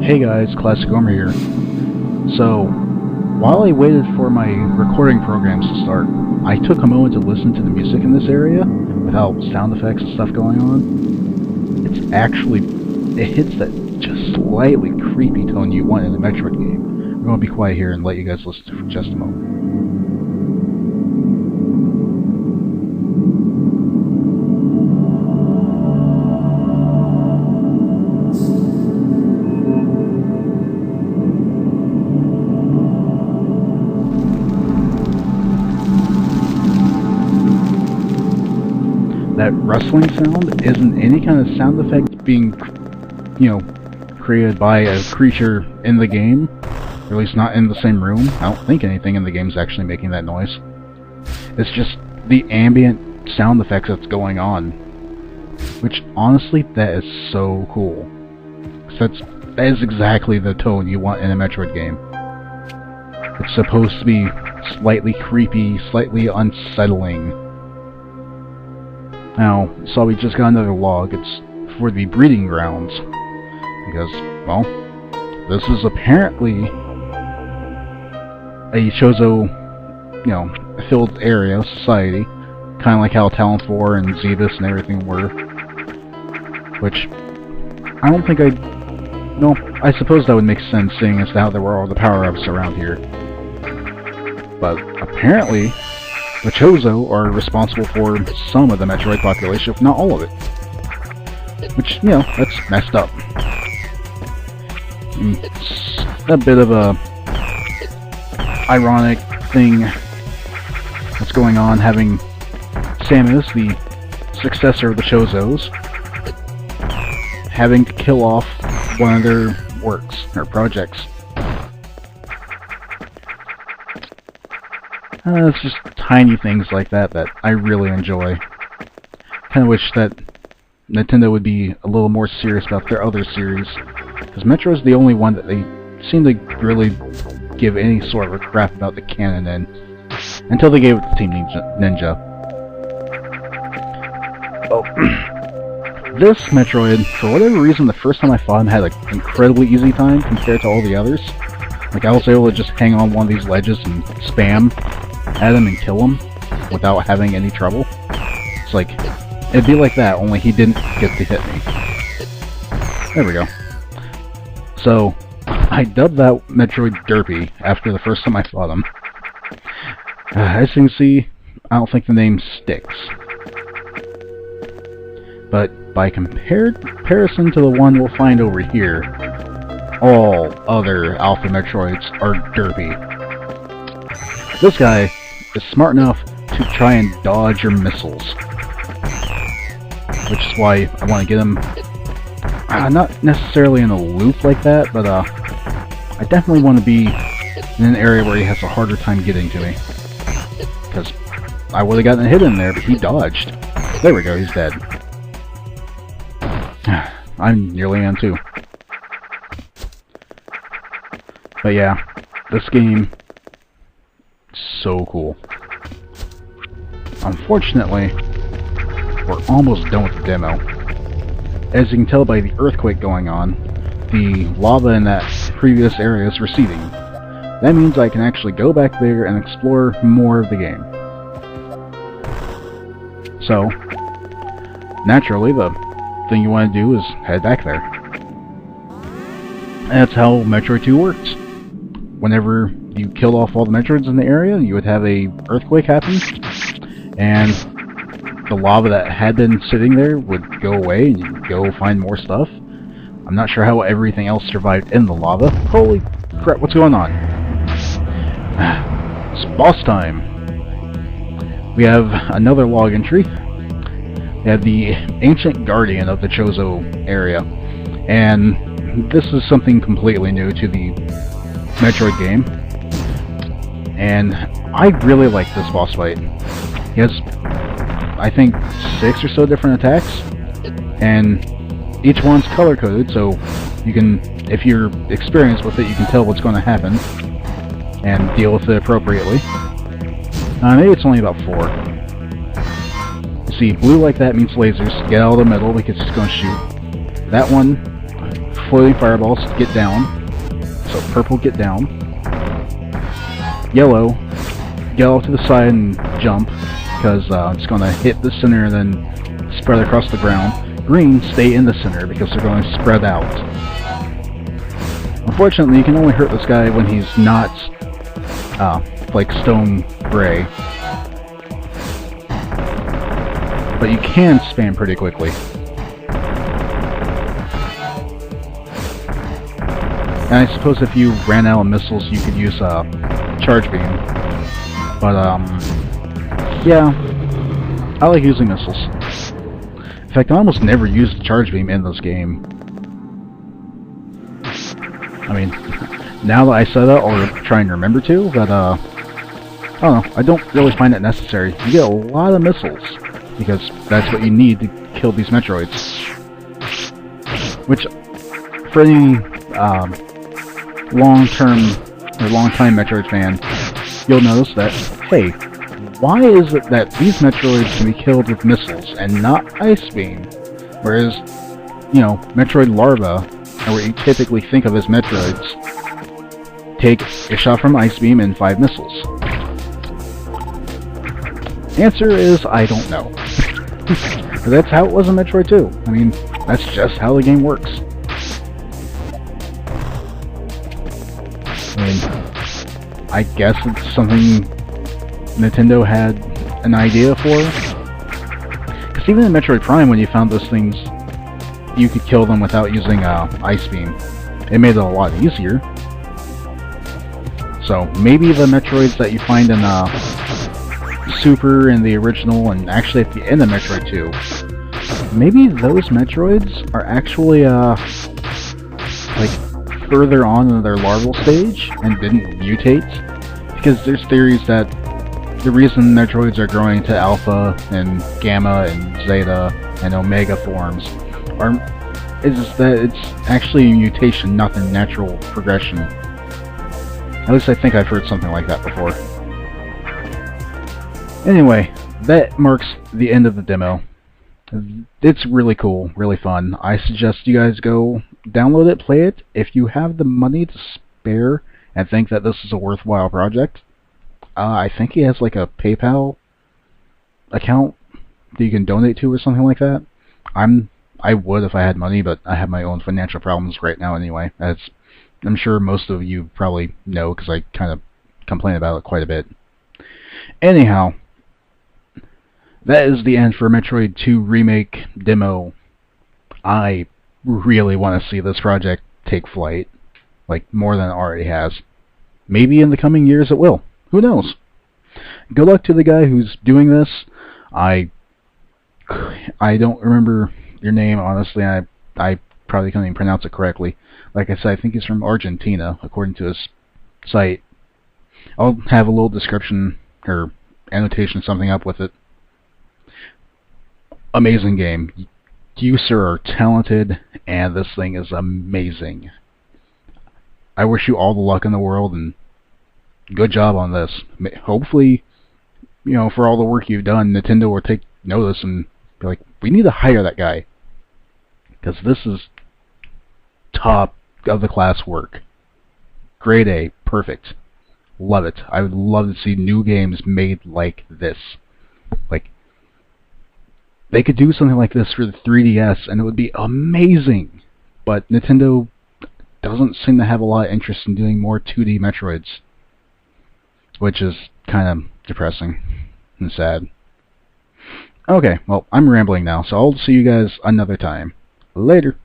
Hey guys, classichomer here. So, while I waited for my recording programs to start, I took a moment to listen to the music in this area, without sound effects and stuff going on. It hits that just slightly creepy tone you want in a Metroid game. I'm going to be quiet here and let you guys listen to it for just a moment. That rustling sound isn't any kind of sound effect being, created by a creature in the game, or at least not in the same room. I don't think anything in the game is actually making that noise. It's just the ambient sound effects that's going on, which honestly, that is so cool. That is exactly the tone you want in a Metroid game. It's supposed to be slightly creepy, slightly unsettling. Now, so we just got another log. It's for the breeding grounds. Because, well, this is apparently a Chozo, filled area, society. Kind of like how Talon 4 and Zebus and everything were. Which, I don't think I suppose that would make sense, seeing as how there were all the power-ups around here. But, apparently, the Chozo are responsible for some of the Metroid population, if not all of it. Which, that's messed up. It's a bit of a ironic thing that's going on, having Samus, the successor of the Chozos, having to kill off one of their works, or projects. It's just tiny things like that I really enjoy. Kinda wish that Nintendo would be a little more serious about their other series, because Metroid's the only one that they seem to really give any sort of a crap about the canon in, until they gave it to Team Ninja. Oh, this Metroid, for whatever reason, the first time I fought him had an incredibly easy time compared to all the others. Like, I was able to just hang on one of these ledges and spam at him and kill him without having any trouble. It's like, it'd be like that, only he didn't get to hit me. There we go. So, I dubbed that Metroid Derpy after the first time I fought him. As you can see, I don't think the name sticks. But by comparison to the one we'll find over here, all other Alpha Metroids are derpy. This guy is smart enough to try and dodge your missiles. Which is why I want to get him, not necessarily in a loop like that, but I definitely want to be in an area where he has a harder time getting to me. Because I would have gotten a hit in there, but he dodged. There we go, he's dead. I nearly am too. But yeah, this game is so cool. Unfortunately, we're almost done with the demo. As you can tell by the earthquake going on, the lava in that previous area is receding. That means I can actually go back there and explore more of the game. So, naturally, the thing you want to do is head back there. And that's how Metroid 2 works. Whenever you killed off all the Metroids in the area, you would have a earthquake happen, and the lava that had been sitting there would go away, and you would go find more stuff. I'm not sure how everything else survived in the lava. Holy crap, what's going on? It's boss time. We have another log entry. We have the Ancient Guardian of the Chozo area, and this is something completely new to the Metroid game, and I really like this boss fight. He has, I think, 6 or so different attacks, and each one's color-coded, so you can, if you're experienced with it, you can tell what's going to happen, and deal with it appropriately. Maybe it's only about 4. See, blue like that means lasers. Get out of the middle because it's going to shoot. That one, floating fireballs, get down. So purple, get down. Yellow, get off to the side and jump, because it's going to hit the center and then spread across the ground. Green, stay in the center, because they're going to spread out. Unfortunately, you can only hurt this guy when he's not, like stone gray. But you can spam pretty quickly. And I suppose if you ran out of missiles, you could use charge beam. But yeah, I like using missiles. In fact, I almost never use the charge beam in this game. I mean, now that I said that, I'll try and remember to, but I don't know, I don't really find it necessary. You get a lot of missiles, because that's what you need to kill these Metroids. Which, for any long-time Metroid fan, you'll notice that, hey, why is it that these Metroids can be killed with missiles and not Ice Beam? Whereas, you know, Metroid Larva, or what you typically think of as Metroids, take a shot from Ice Beam and 5 missiles. Answer is, I don't know. That's how it was in Metroid 2. I mean, that's just how the game works. I mean, I guess it's something Nintendo had an idea for. Because even in Metroid Prime, when you found those things, you could kill them without using Ice Beam. It made it a lot easier. So maybe the Metroids that you find in Super and the original, and actually at the end of Metroid 2, maybe those Metroids are actually like further on in their larval stage and didn't mutate, because there's theories that the reason Metroids are growing to Alpha and Gamma and Zeta and Omega forms is that it's actually a mutation, not the natural progression. At least I think I've heard something like that before. Anyway, that marks the end of the demo. It's really cool, really fun. I suggest you guys go download it, play it. If you have the money to spare and think that this is a worthwhile project, I think he has like a PayPal account that you can donate to or something like that. I would if I had money, but I have my own financial problems right now anyway. As I'm sure most of you probably know, because I kind of complain about it quite a bit. Anyhow, that is the end for Metroid 2 Remake demo. I really want to see this project take flight, like more than it already has. Maybe in the coming years it will. Who knows? Good luck to the guy who's doing this. I don't remember your name, honestly. I probably can't even pronounce it correctly. Like I said, I think he's from Argentina, according to his site. I'll have a little description or annotation, something up with it. Amazing game. You, sir, are talented, and this thing is amazing. I wish you all the luck in the world, and good job on this. Hopefully, you know, for all the work you've done, Nintendo will take notice and be like, we need to hire that guy. Because this is top of the class work. Grade A, perfect. Love it. I would love to see new games made like this. Like, they could do something like this for the 3DS and it would be amazing. But Nintendo doesn't seem to have a lot of interest in doing more 2D Metroids, which is kind of depressing and sad. Okay, well, I'm rambling now, so I'll see you guys another time. Later.